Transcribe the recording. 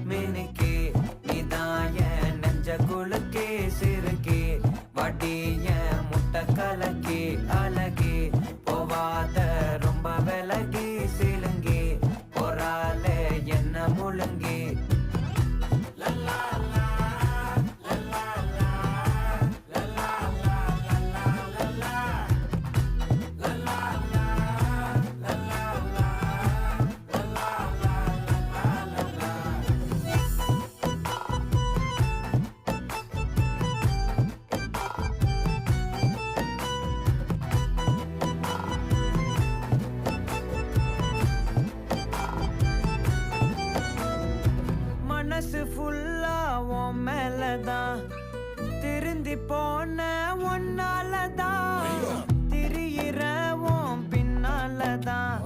மினுக்கே நீதான் என் நெஞ்ச குலுக்கே சிறுக்கே வடிய முட்டை கலக்கே அழகே போவாத ரொம்ப விலகி சிலுங்கி போறாலே என்ன முழுங்கி மனசு ஃபுல்லா உன் மேலதான் திருந்தி போன ஒன்னாலதான் திரியிற உன் பின்னாலதான்